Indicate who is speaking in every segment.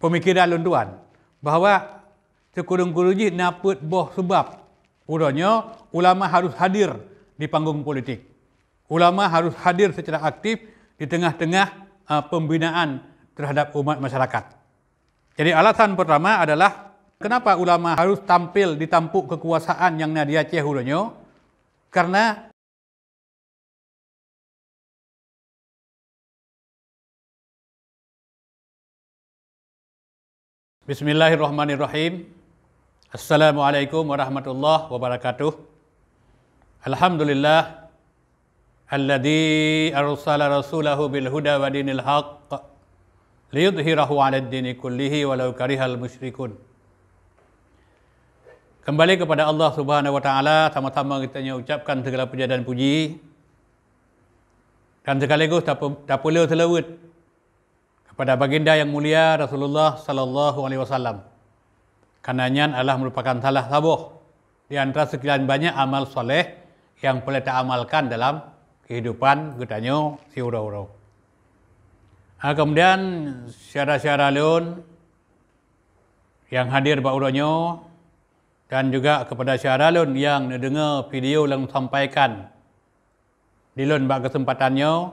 Speaker 1: pemikiran lunduan bahawa sekurang-kurangnya naput boh sebab urangnya ulama harus hadir di panggung politik. Ulama harus hadir secara aktif di tengah-tengah pembinaan terhadap umat masyarakat. Jadi alasan pertama adalah kenapa ulama harus tampil di tampuk kekuasaan yang di Aceh urangnya? Karena Bismillahirrahmanirrahim. Assalamualaikum warahmatullahi wabarakatuh. Alhamdulillah alladzi arsala rasulahu bil huda wa dinil haqq liyudhhirahu 'alad dini kullihi walau karihal musyrikun. Kembali kepada Allah Subhanahu wa taala, sama-sama kita ucapkan segala puja dan puji dan sekaligus tak pula selawat kepada baginda yang mulia Rasulullah sallallahu alaihi wasallam. Karenanya adalah merupakan salah satu di antara sekian banyak amal soleh yang boleh kita amalkan dalam kehidupan kitanya si urau-urau. Kemudian syara-syara lain yang hadir Pak Uronyo dan juga kepada syara lain yang dengar video yang sampaikan di lain bak kesempatannya,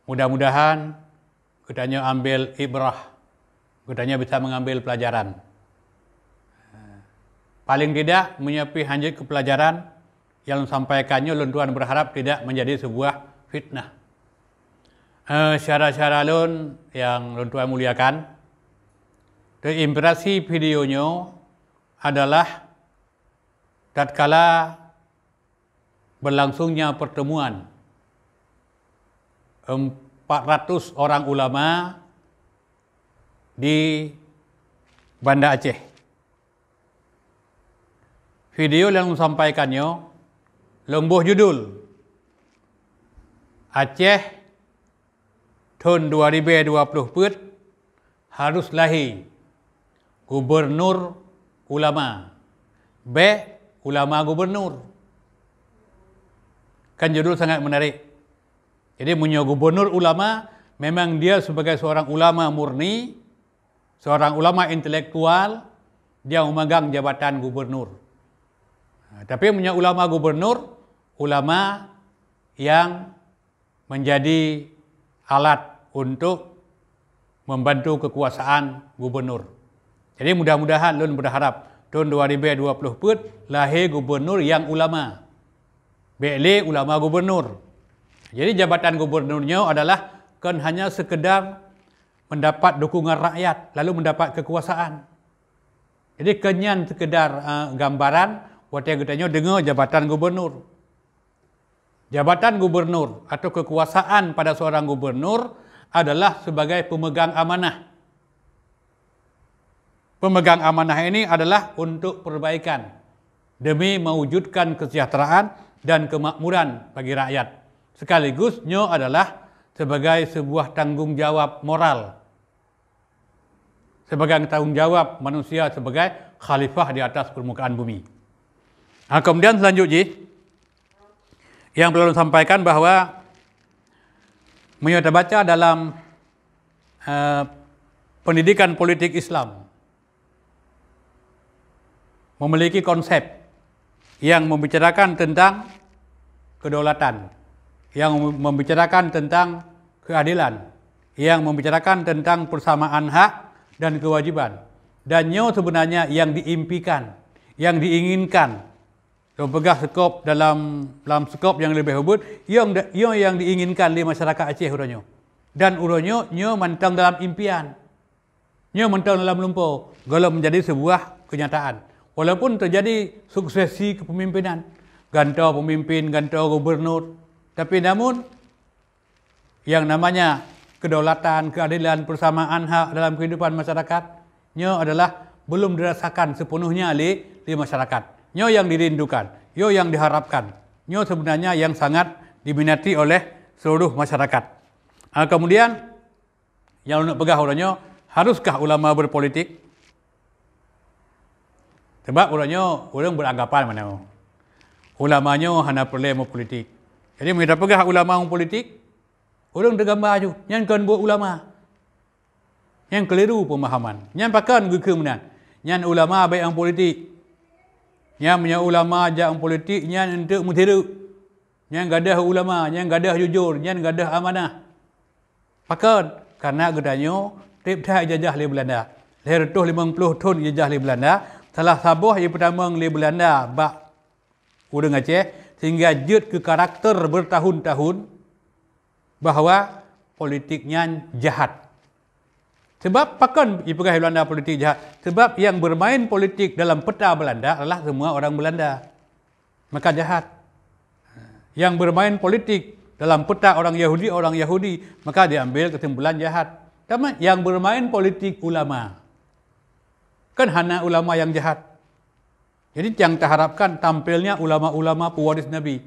Speaker 1: mudah-mudahan kitanya ambil ibrah, kitanya bisa mengambil pelajaran. Paling tidak menyiapkan hanjit ke pelajaran yang sampaikannya, Tuan berharap tidak menjadi sebuah fitnah. Syara-syara lun yang Tuan muliakan, impresi videonya adalah tatkala berlangsungnya pertemuan 400 orang ulama di Banda Aceh. Video yang disampaikannya lembuh judul Aceh tahun 2020 harus lahir gubernur ulama, ulama gubernur. Kan judul sangat menarik. Jadi punya gubernur ulama, memang dia sebagai seorang ulama murni, seorang ulama intelektual, dia memegang jabatan gubernur. Tapi punya ulama gubernur, ulama yang menjadi alat untuk membantu kekuasaan gubernur. Jadi mudah-mudahan Lun berharap tahun 2020 lahir gubernur yang ulama. Beli ulama gubernur. Jadi jabatan gubernurnya adalah kan hanya sekedar mendapat dukungan rakyat lalu mendapat kekuasaan. Jadi kenyan sekedar gambaran waktu yang katanya dengar jabatan gubernur. Jabatan gubernur atau kekuasaan pada seorang gubernur adalah sebagai pemegang amanah. Pemegang amanah ini adalah untuk perbaikan demi mewujudkan kesejahteraan dan kemakmuran bagi rakyat. Sekaligusnya adalah sebagai sebuah tanggungjawab moral. Sebagai tanggungjawab manusia sebagai khalifah di atas permukaan bumi. Kemudian selanjutnya, yang perlu disampaikan bahawa kita baca dalam pendidikan politik Islam memiliki konsep yang membicarakan tentang kedaulatan, yang membicarakan tentang keadilan, yang membicarakan tentang persamaan hak dan kewajiban. Dan sebenarnya yang diimpikan, yang diinginkan, kalau pegah skop dalam skop yang lebih hubut, yang diinginkan di masyarakat Aceh urangnya. Dan urangnya mentang dalam impian, mentang dalam lumpur, kalau menjadi sebuah kenyataan. Walaupun terjadi suksesi kepemimpinan, gantau pemimpin, gantau gubernur, tapi namun yang namanya kedaulatan, keadilan, persamaan hak dalam kehidupan masyarakatnya adalah belum dirasakan sepenuhnya di masyarakat. Yang dirindukan, yang diharapkan, sebenarnya yang sangat diminati oleh seluruh masyarakat. Kemudian yang nak pegah orangnya, haruskah ulama berpolitik? Sebab orang beranggapan mana ulamanya hanya perlu mau politik. Jadi kita pegah ulama politik, orang tergambar aja, yang kan buat ulama. Yang keliru pemahaman. Yang pakan kemudian. Yang ulama baik yang politik. Yang punya ulama yang politik, yang untuk mutiru. Yang gadah ulama, yang gadah jujur, yang gadah amanah. Pakan. Karena gedanya, trip dah ijazah di Belanda. Lahir 50 tahun ijazah di Belanda. Salah sabuh yang pertama di Belanda, bak Udang Aceh, sehingga jut ke karakter bertahun-tahun bahawa politiknya jahat. Sebab pakan dipegang Belanda politik jahat? Sebab yang bermain politik dalam peta Belanda adalah semua orang Belanda. Maka jahat. Yang bermain politik dalam peta orang Yahudi, maka diambil kesimpulan jahat. Tapi yang bermain politik ulama. Kan hanya ulama yang jahat. Jadi yang terharapkan tampilnya ulama-ulama pewaris Nabi.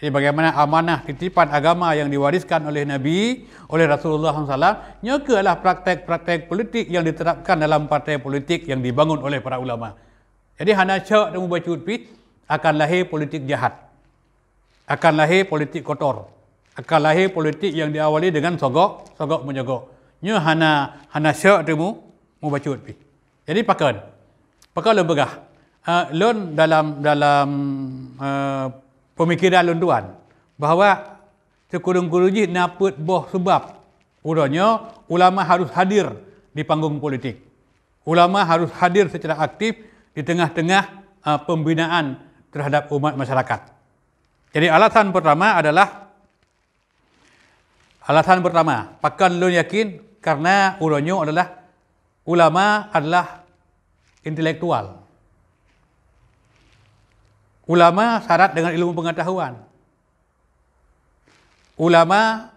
Speaker 1: Jadi bagaimana amanah titipan agama yang diwariskan oleh Nabi, oleh Rasulullah SAW, nyakalah praktek-praktek politik yang diterapkan dalam partai politik yang dibangun oleh para ulama. Jadi hanya cak dan membaca utpi, akan lahir politik jahat. Akan lahir politik kotor. Akan lahir politik yang diawali dengan sogok menyogok. Nya hanya cak dan membaca utpi. Jadi pakan lembegah. Lon dalam pemikiran lunduan bahawa sekurang-kurangnya naput boh sebab urangnya ulama harus hadir di panggung politik. Ulama harus hadir secara aktif di tengah-tengah pembinaan terhadap umat masyarakat. Jadi alasan pertama, pakan lun yakin karena urangnya adalah ulama adalah intelektual. Ulama syarat dengan ilmu pengetahuan. Ulama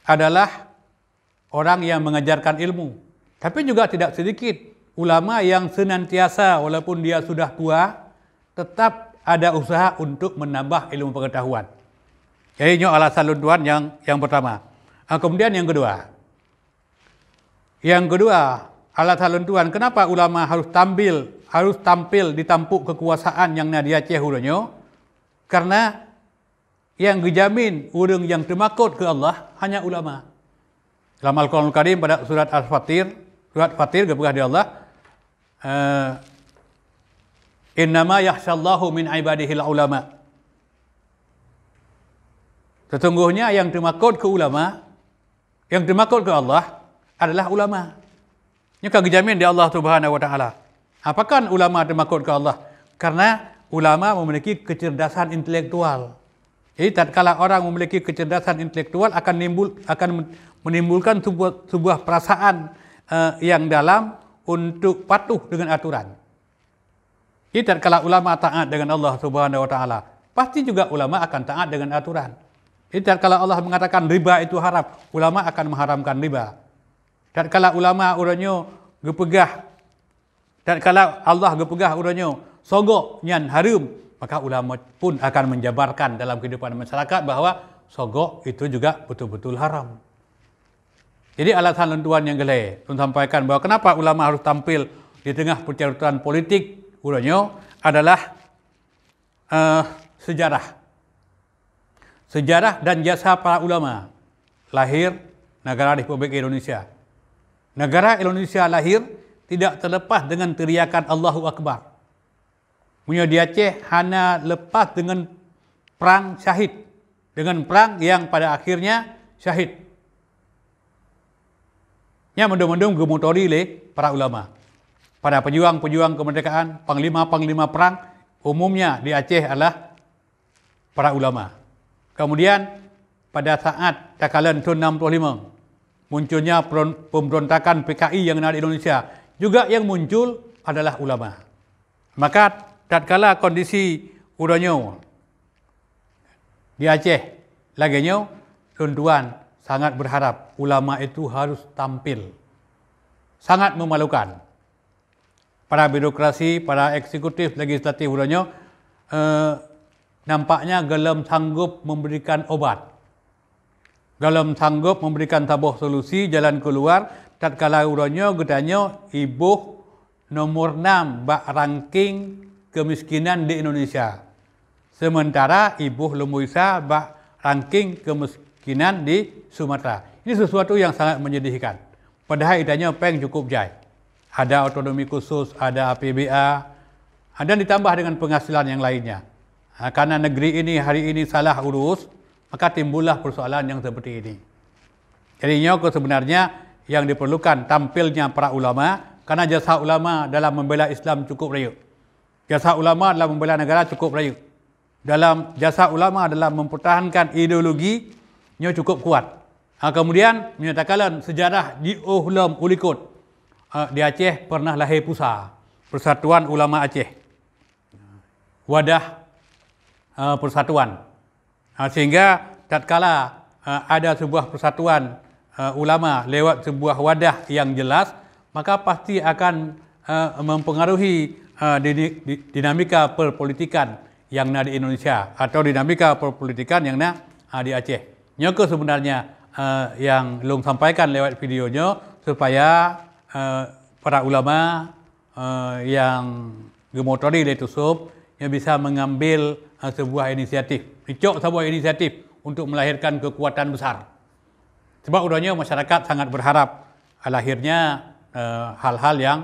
Speaker 1: adalah orang yang mengajarkan ilmu. Tapi juga tidak sedikit ulama yang senantiasa walaupun dia sudah tua, tetap ada usaha untuk menambah ilmu pengetahuan. Jadi ini alasan lunduan yang pertama. Kemudian yang kedua. Alasan lunduan kenapa ulama harus tampil di tampuk kekuasaan yang di Aceh urangnya, karena yang dijamin urang yang termakut ke Allah hanya ulama. Dalam Al-Quran Al-Karim pada surat Fatir kepada di Allah, innama yakhshallahu min ibadihil ulama. Sesungguhnya yang termakut ke ulama, yang termakut ke Allah adalah ulama. Ini kan dijamin di Allah Subhanahu wa taala. Apakah ulama termakut ke Allah? Karena ulama memiliki kecerdasan intelektual. Jadi tatkala orang memiliki kecerdasan intelektual akan menimbulkan sebuah perasaan yang dalam untuk patuh dengan aturan. Jadi tatkala ulama taat dengan Allah Subhanahu wa taala, pasti juga ulama akan taat dengan aturan. Jadi tatkala Allah mengatakan riba itu haram, ulama akan mengharamkan riba. Tatkala ulama urangnya gepegah, tatkala Allah gepegah urangnya sogok nyan harum, maka ulama pun akan menjabarkan dalam kehidupan masyarakat bahawa sogok itu juga betul-betul haram. Jadi alasan lentuan yang gelai untuk sampaikan bahawa kenapa ulama harus tampil di tengah percaturan politik urangnya adalah sejarah dan jasa para ulama lahir negara Republik Indonesia. Negara Indonesia lahir tidak terlepas dengan teriakan Allahu Akbar. Punya di Aceh hanya lepas dengan perang syahid. Dengan perang yang pada akhirnya syahid. Yang mendung-mendung gemotori oleh para ulama. Pada pejuang-pejuang kemerdekaan, panglima-panglima perang, umumnya di Aceh adalah para ulama. Kemudian pada saat takalan tahun 65, munculnya pemberontakan PKI yang ada di Indonesia, juga yang muncul adalah ulama. Maka tatkala kondisi urangnya di Aceh laginya, tuan-tuan sangat berharap ulama itu harus tampil. Sangat memalukan. Para birokrasi, para eksekutif, legislatif urangnya nampaknya gelem sanggup memberikan obat. Dalam sanggup memberikan tabuh solusi jalan keluar tatkala urangnya gedanya ibu nomor 6 bak ranking kemiskinan di Indonesia. Sementara ibu Lemuisa bak ranking kemiskinan di Sumatera. Ini sesuatu yang sangat menyedihkan. padahal idanya peng cukup jai. Ada otonomi khusus, ada APBA, dan ditambah dengan penghasilan yang lainnya. Karena negeri ini hari ini salah urus, maka timbullah persoalan yang seperti ini. Jadi sebenarnya yang diperlukan tampilnya para ulama, karena jasa ulama dalam membela Islam cukup rayu. Jasa ulama dalam membela negara cukup rayu. Dalam jasa ulama dalam mempertahankan ideologinya cukup kuat. Kemudian menyatakan sejarah di Uhlam Ulikut di Aceh pernah lahir PUSA, Persatuan Ulama Aceh, wadah persatuan. Sehingga tatkala ada sebuah persatuan ulama lewat sebuah wadah yang jelas, maka pasti akan mempengaruhi dinamika perpolitikan yang ada di Indonesia atau dinamika perpolitikan yang ada di Aceh. Nyoko sebenarnya yang Long sampaikan lewat videonya supaya para ulama yang gemotori dari Tusub yang bisa mengambil sebuah inisiatif, sebuah inisiatif untuk melahirkan kekuatan besar. Sebab udahnya masyarakat sangat berharap lahirnya hal-hal yang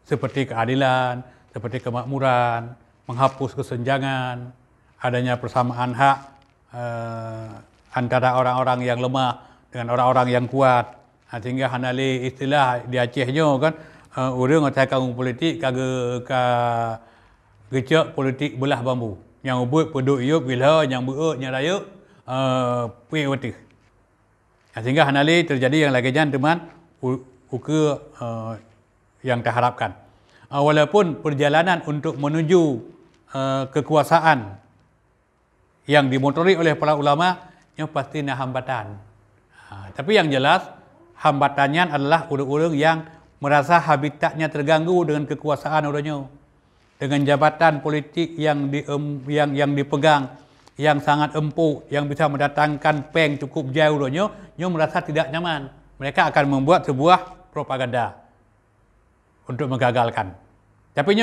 Speaker 1: seperti keadilan, seperti kemakmuran, menghapus kesenjangan, adanya persamaan hak antara orang-orang yang lemah dengan orang-orang yang kuat. Sehingga hanali istilah di Acehnya kan, orang atau kaum politik kagak gecek politik belah bambu. Yang ubut peduk iup bila yang beuk yang raya puik wetih. Sehingga hanali terjadi yang lagi jangan teman uka yang terharapkan. Walaupun perjalanan untuk menuju kekuasaan yang dimotori oleh para ulama yang pasti ada hambatan. Tapi yang jelas hambatannya adalah orang-orang yang merasa habitatnya terganggu dengan kekuasaan orangnya, dengan jabatan politik yang dipegang yang sangat empuk, yang bisa mendatangkan peng cukup jauh orangnya, merasa tidak nyaman. Mereka akan membuat sebuah propaganda untuk menggagalkan. Tapi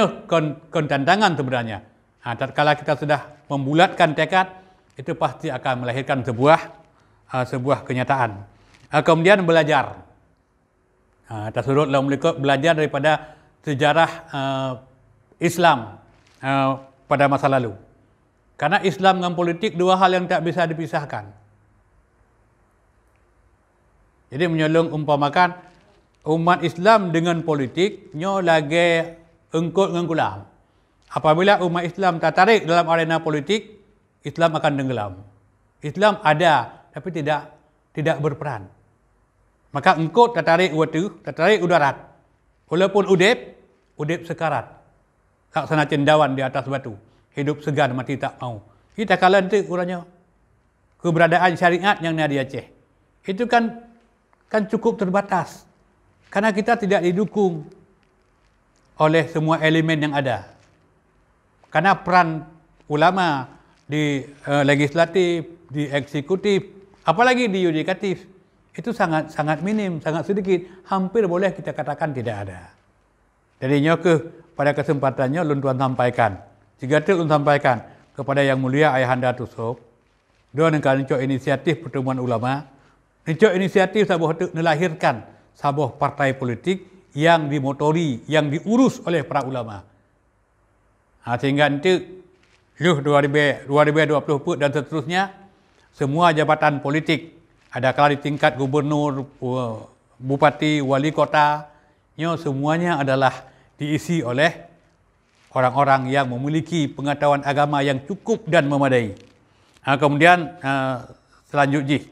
Speaker 1: tantangan sebenarnya. Tatkala kita sudah membulatkan tekad, itu pasti akan melahirkan sebuah kenyataan. Kemudian belajar. Tasawuf dalam belajar daripada sejarah Islam pada masa lalu. Karena Islam dan politik dua hal yang tak bisa dipisahkan. Jadi menyolong umpamakan umat Islam dengan politiknya lagi engkut dengan kulam. Apabila umat Islam tertarik dalam arena politik, Islam akan tenggelam. Islam ada tapi tidak berperan. Maka engkau tertarik udarat. Walaupun udip sekarat. Laksana cendawan di atas batu. Hidup segan mati tak mau. Kita kala nanti uranya keberadaan syariat yang ada di Aceh. Itu kan cukup terbatas. Karena kita tidak didukung oleh semua elemen yang ada. Karena peran ulama di legislatif, di eksekutif, apalagi di yudikatif, itu sangat minim, sangat sedikit, hampir boleh kita katakan tidak ada. Jadinya pada kesempatannya Tuan sampaikan, jika Tuan sampaikan kepada Yang Mulia Ayahanda Tusub, dengan inisiatif pertemuan ulama, inisiatif sabuh melahirkan sebuah partai politik yang dimotori, yang diurus oleh para ulama. Sehingga nanti 2020 dan seterusnya, semua jabatan politik, ada kala di tingkat gubernur, bupati, wali kota, semuanya adalah diisi oleh orang-orang yang memiliki pengetahuan agama yang cukup dan memadai. Kemudian selanjutnya,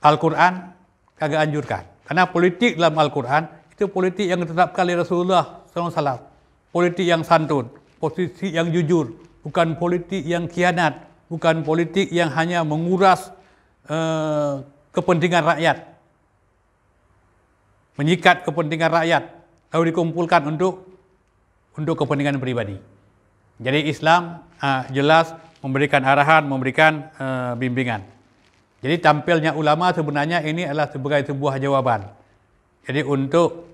Speaker 1: Al-Quran kagak anjurkan. Karena politik dalam Al-Quran itu politik yang ditetapkan oleh Rasulullah SAW. Politik yang santun, posisi yang jujur, bukan politik yang khianat, bukan politik yang hanya menguras kepentingan rakyat, menyikat kepentingan rakyat, lalu dikumpulkan untuk kepentingan pribadi. Jadi Islam jelas memberikan arahan, memberikan bimbingan. Jadi tampilnya ulama sebenarnya ini adalah sebagai sebuah jawaban. Jadi untuk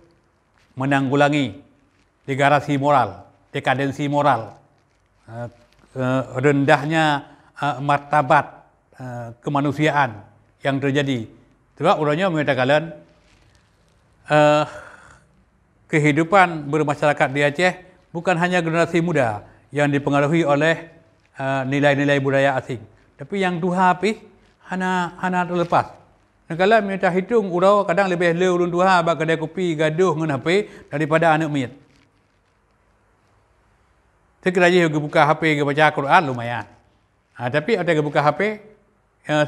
Speaker 1: menanggulangi degradasi moral, dekadensi moral, rendahnya martabat kemanusiaan yang terjadi Sebab urangnya mengatakan kehidupan bermasyarakat di Aceh bukan hanya generasi muda yang dipengaruhi oleh nilai-nilai budaya asing, tapi yang tuha api hana terlepas. Kalau minta hitung urau kadang lebih ulun tuha bak kedai kopi gaduh dengan HP daripada anak mayat. Sekiranya dia buka HP dia baca Quran lumayan. Tapi ada yang buka HP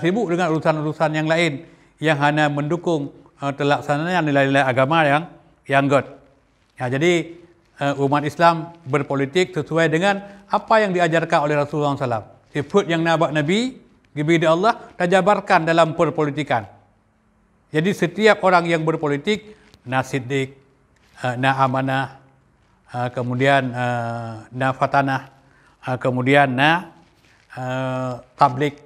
Speaker 1: sibuk dengan urusan-urusan yang lain yang hanya mendukung terlaksananya nilai-nilai agama yang good. Jadi umat Islam berpolitik sesuai dengan apa yang diajarkan oleh Rasulullah SAW. Sifat yang nabak Nabi, diberi Allah, terjabarkan dalam perpolitikan. Jadi setiap orang yang berpolitik, na siddiq, na amanah, kemudian na fatanah, kemudian na tablik.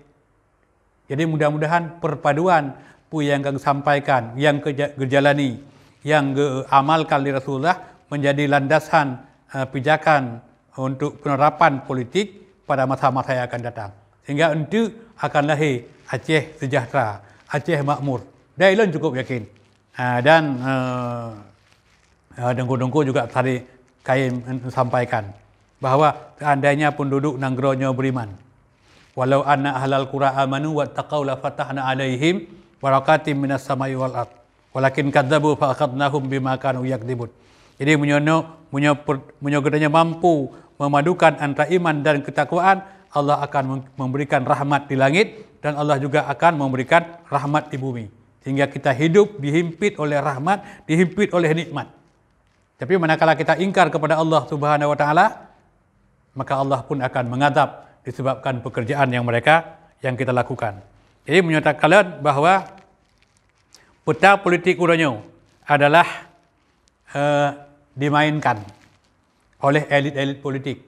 Speaker 1: Jadi mudah-mudahan perpaduan yang kami sampaikan, yang kejalani, yang amalkan di Rasulullah menjadi landasan pijakan untuk penerapan politik pada masa-masa yang akan datang. Sehingga itu akan lahir Aceh sejahtera, Aceh makmur. Dan Elon cukup yakin. Dan Dengku-dengku juga tadi kami sampaikan bahawa seandainya penduduk Nanggronya beriman, walau anna ahlal qura amanu wattaqau la fatahna alaihim barakatim minas samai wal ard walakin kadzabu fa akhadnahum bima kanu yakdzibun. Jadi menyogetanya mampu memadukan antara iman dan ketakwaan, Allah akan memberikan rahmat di langit dan Allah juga akan memberikan rahmat di bumi. Sehingga kita hidup dihimpit oleh rahmat, dihimpit oleh nikmat. Tapi manakala kita ingkar kepada Allah Subhanahu wa taala, maka Allah pun akan mengadab disebabkan pekerjaan yang kita lakukan. Jadi menyatakan bahawa peta politik Uranyo adalah dimainkan oleh elit-elit politik.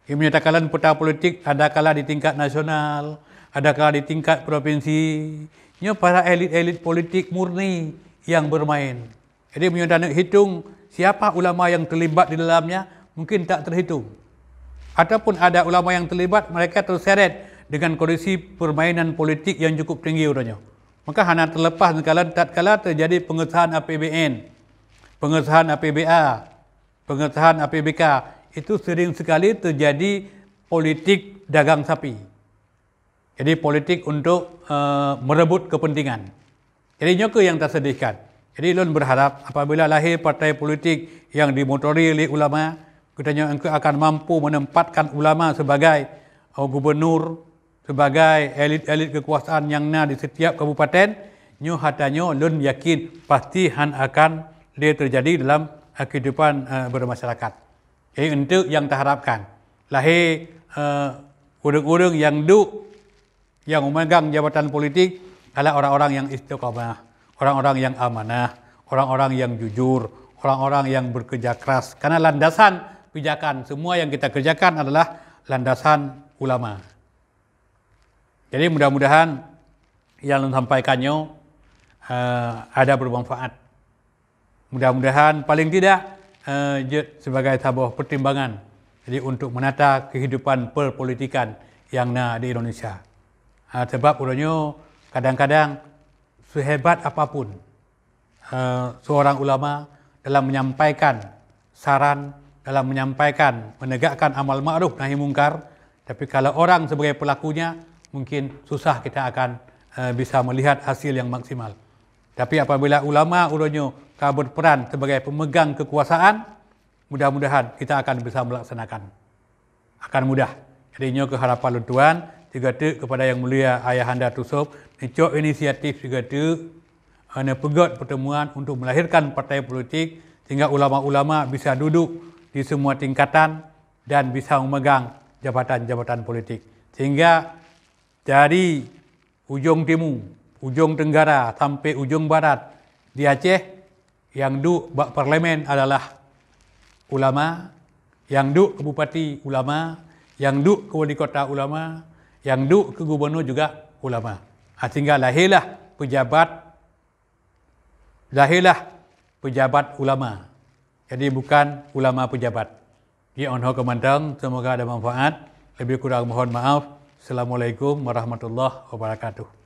Speaker 1: Ia menyatakan peta politik ada kala di tingkat nasional, ada kala di tingkat provinsi. Ini para elit-elit politik murni yang bermain. Jadi menyatakan hitung siapa ulama yang terlibat di dalamnya mungkin tak terhitung. Ataupun ada ulama yang terlibat, mereka terseret dengan kondisi permainan politik yang cukup tinggi urangnya. Maka hanya terlepas tatkala terjadi pengesahan APBN, pengesahan APBA, pengesahan APBK, itu sering sekali terjadi politik dagang sapi. Jadi politik untuk merebut kepentingan. Jadi nyoke yang tersedihkan. Jadi Lun berharap apabila lahir partai politik yang dimotori oleh ulama, katanya engkau akan mampu menempatkan ulama sebagai gubernur, sebagai elit-elit kekuasaan yang ada di setiap kabupaten. Nyo hatanya Lun yakin pasti akan dia terjadi dalam kehidupan bermasyarakat. Jadi untuk yang terharapkan lahir orang-orang yang memegang jabatan politik adalah orang-orang yang istiqamah, orang-orang yang amanah, orang-orang yang jujur, orang-orang yang bekerja keras. Karena landasan pijakan semua yang kita kerjakan adalah landasan ulama. Jadi mudah-mudahan yang disampaikannya ada bermanfaat. Mudah-mudahan paling tidak sebagai sebuah pertimbangan jadi untuk menata kehidupan perpolitikan yang ada di Indonesia. Sebab urangnya kadang-kadang sehebat apapun seorang ulama dalam menyampaikan saran, dalam menyampaikan menegakkan amal ma'ruf nahi mungkar, tapi kalau orang sebagai pelakunya mungkin susah kita akan bisa melihat hasil yang maksimal. Tapi apabila ulama urangnya berperan sebagai pemegang kekuasaan, mudah-mudahan kita akan bisa melaksanakan. Akan mudah. Jadi nyo keharapan Tuan juga tu kepada yang mulia Ayahanda Tusop, nicok inisiatif juga tu pegot pertemuan untuk melahirkan partai politik sehingga ulama-ulama bisa duduk di semua tingkatan dan bisa memegang jabatan-jabatan politik. Sehingga dari ujung timur, ujung tenggara sampai ujung barat di Aceh yang duduk bak parlimen adalah ulama, yang duduk ke bupati ulama, yang duduk ke wali kota ulama, yang duduk ke gubernur juga ulama. Sehingga lahirlah pejabat ulama. Jadi bukan ulama pejabat. Ya Allah kemantang, semoga ada manfaat. Lebih kurang mohon maaf. Assalamualaikum warahmatullahi wabarakatuh.